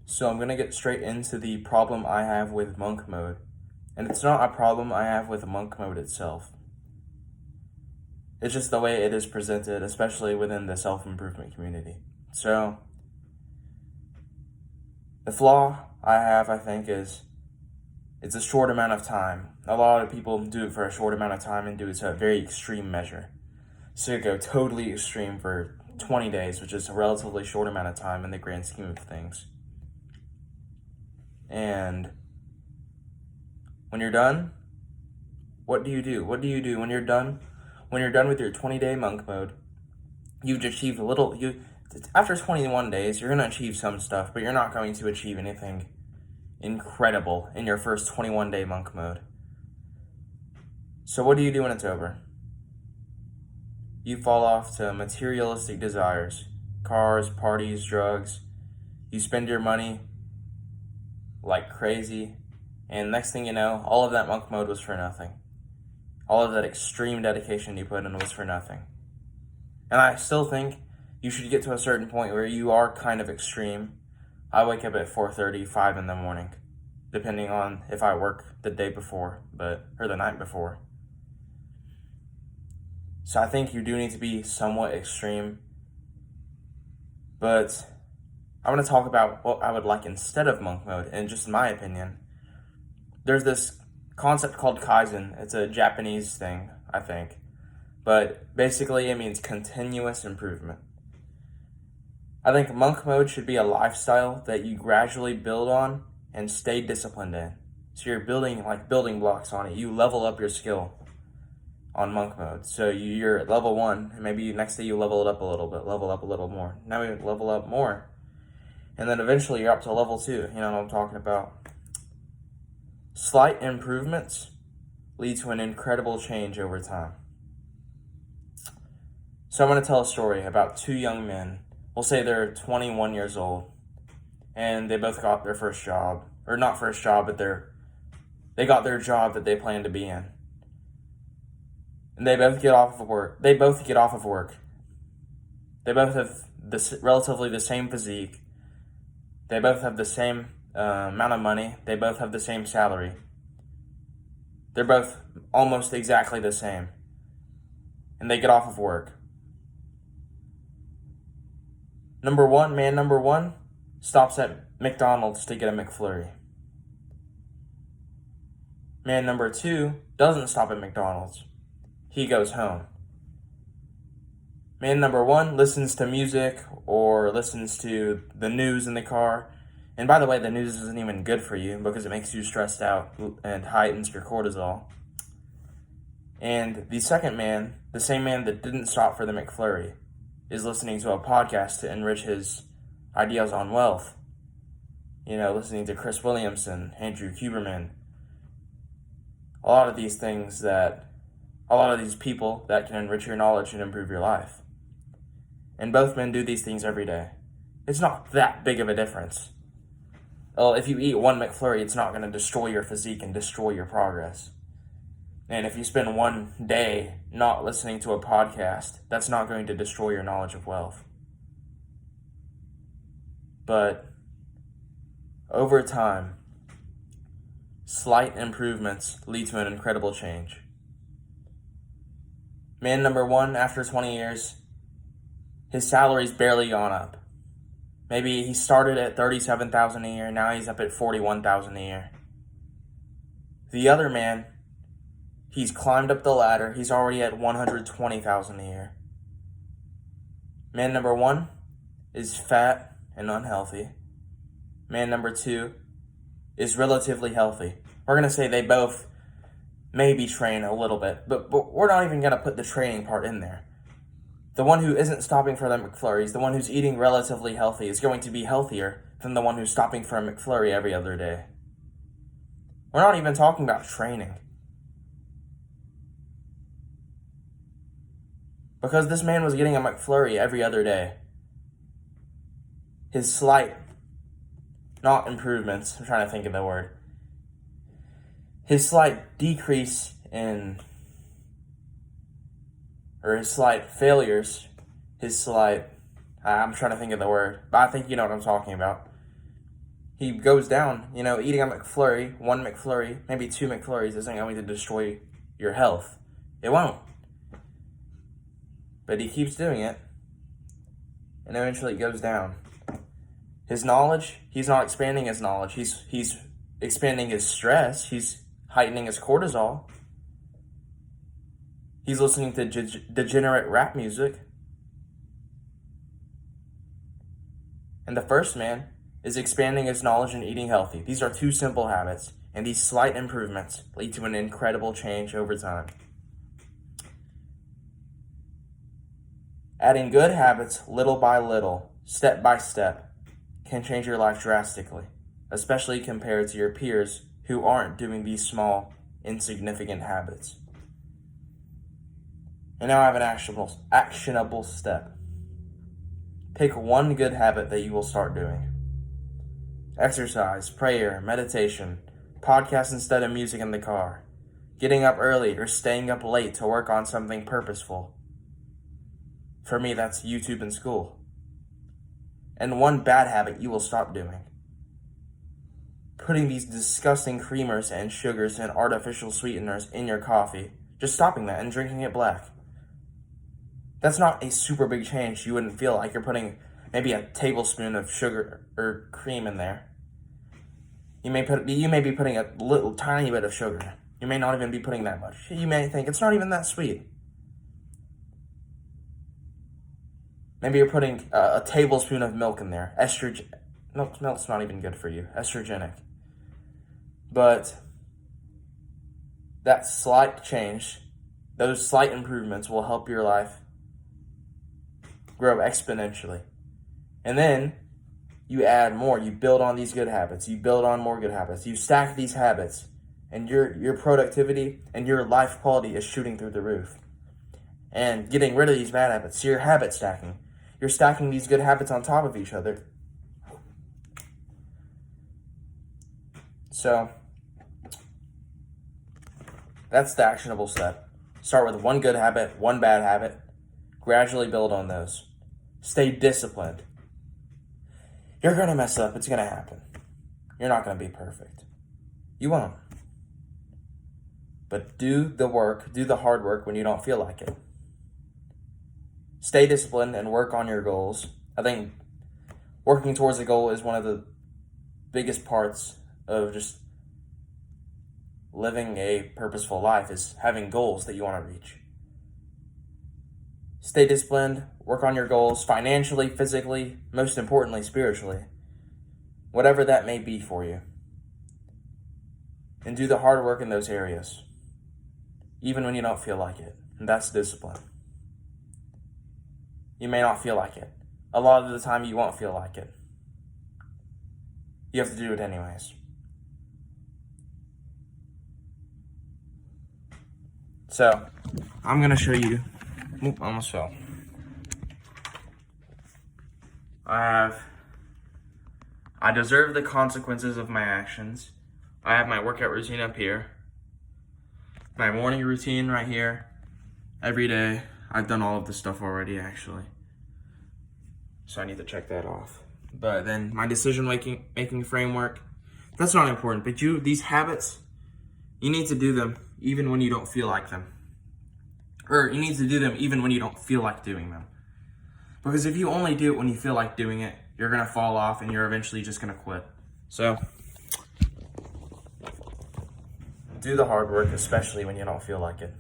So I'm going to get straight into the problem I have with monk mode. And it's not a problem I have with monk mode itself. It's just the way it is presented, especially within the self-improvement community. So, the flaw I have, I think, is it's a short amount of time. A lot of people do it for a short amount of time and do it to a very extreme measure. So you go totally extreme for 20 days, which is a relatively short amount of time in the grand scheme of things. And when you're done, what do you do? What do you do when you're done? When you're done with your 20-day monk mode, you've achieved a little. After 21 days, you're going to achieve some stuff, but you're not going to achieve anything incredible in your first 21-day monk mode. So what do you do when it's over? You fall off to materialistic desires, cars, parties, drugs. You spend your money like crazy, and next thing you know, all of that monk mode was for nothing. All of that extreme dedication you put in was for nothing. And I still think you should get to a certain point where you are kind of extreme. I wake up at 4:30, 5 in the morning, depending on if I work the day before, or the night before. So I think you do need to be somewhat extreme. But I want to talk about what I would like instead of monk mode, and just my opinion. There's this concept called Kaizen. It's a Japanese thing, I think. But basically it means continuous improvement. I think monk mode should be a lifestyle that you gradually build on and stay disciplined in. So you're building like building blocks on it. You level up your skill on monk mode. So you're at level 1, and maybe next day you level it up a little bit, level up a little more. Now you level up more. And then eventually you're up to level 2. You know what I'm talking about. Slight improvements lead to an incredible change over time. So I'm going to tell a story about 2 young men. We'll say they're 21 years old, and they both got their first job. Or not first job, but they got their job that they planned to be in. And they both get off of work. They both have relatively the same physique. They both have the same amount of money. They both have the same salary. They're both almost exactly the same. And they get off of work. Man number one stops at McDonald's to get a McFlurry. Man number 2 doesn't stop at McDonald's. He goes home. Man number 1 listens to music or listens to the news in the car. And by the way, the news isn't even good for you because it makes you stressed out and heightens your cortisol. And the second man, the same man that didn't stop for the McFlurry, is listening to a podcast to enrich his ideas on wealth. You know, listening to Chris Williamson, Andrew Huberman. A lot of these people that can enrich your knowledge and improve your life. And both men do these things every day. It's not that big of a difference. Well, if you eat one McFlurry, it's not going to destroy your physique and destroy your progress. And if you spend one day not listening to a podcast, that's not going to destroy your knowledge of wealth. But over time, slight improvements lead to an incredible change. Man number 1, after 20 years, his salary's barely gone up. Maybe he started at $37,000 a year, now he's up at $41,000 a year. The other man, he's climbed up the ladder, he's already at $120,000 a year. Man number 1 is fat and unhealthy. Man number 2 is relatively healthy. We're going to say they both maybe train a little bit, but we're not even going to put the training part in there. The one who isn't stopping for the McFlurries, the one who's eating relatively healthy, is going to be healthier than the one who's stopping for a McFlurry every other day. We're not even talking about training. Because this man was getting a McFlurry every other day. His slight, not improvements, I'm trying to think of the word. His slight decrease in, or his slight failures, I'm trying to think of the word, but I think you know what I'm talking about. he goes down. You know, eating a McFlurry, one McFlurry, maybe two McFlurries isn't going to destroy your health. It won't. But he keeps doing it, and eventually it goes down. His knowledge, he's not expanding his knowledge. He's expanding his stress. He's heightening his cortisol. He's listening to degenerate rap music. And the first man is expanding his knowledge and eating healthy. These are two simple habits, and these slight improvements lead to an incredible change over time. Adding good habits little by little, step by step, can change your life drastically, especially compared to your peers who aren't doing these small, insignificant habits. And now I have an actionable step. Pick one good habit that you will start doing. Exercise, prayer, meditation, podcasts instead of music in the car, getting up early or staying up late to work on something purposeful. For me, that's YouTube and school. And one bad habit you will stop doing. Putting these disgusting creamers and sugars and artificial sweeteners in your coffee. Just stopping that and drinking it black. That's not a super big change. You wouldn't feel like you're putting maybe a tablespoon of sugar or cream in there. You may be putting a little tiny bit of sugar. You may not even be putting that much. You may think it's not even that sweet. Maybe you're putting a tablespoon of milk in there. Milk's not even good for you. Estrogenic. But that slight change, those slight improvements will help your life grow exponentially. And then you add more. You build on these good habits. You build on more good habits. You stack these habits. And your productivity and your life quality is shooting through the roof. And getting rid of these bad habits. So you're habit stacking. You're stacking these good habits on top of each other. So that's the actionable step. Start with one good habit, one bad habit. Gradually build on those. Stay disciplined. You're going to mess up. It's going to happen. You're not going to be perfect. You won't. But do the work, do the hard work when you don't feel like it. Stay disciplined and work on your goals. I think working towards a goal is one of the biggest parts of just living a purposeful life, is having goals that you want to reach. Stay disciplined, work on your goals financially, physically, most importantly, spiritually. Whatever that may be for you. And do the hard work in those areas, even when you don't feel like it. And that's discipline. You may not feel like it. A lot of the time you won't feel like it. You have to do it anyways. So, I'm going to show you. Oop, almost fell. I deserve the consequences of my actions. I have my workout routine up here. My morning routine right here. Every day. I've done all of this stuff already, actually. So I need to check that off. But then my decision making framework, that's not important. But these habits, you need to do them even when you don't feel like them. Or you need to do them even when you don't feel like doing them. Because if you only do it when you feel like doing it, you're going to fall off and you're eventually just going to quit. So, do the hard work, especially when you don't feel like it.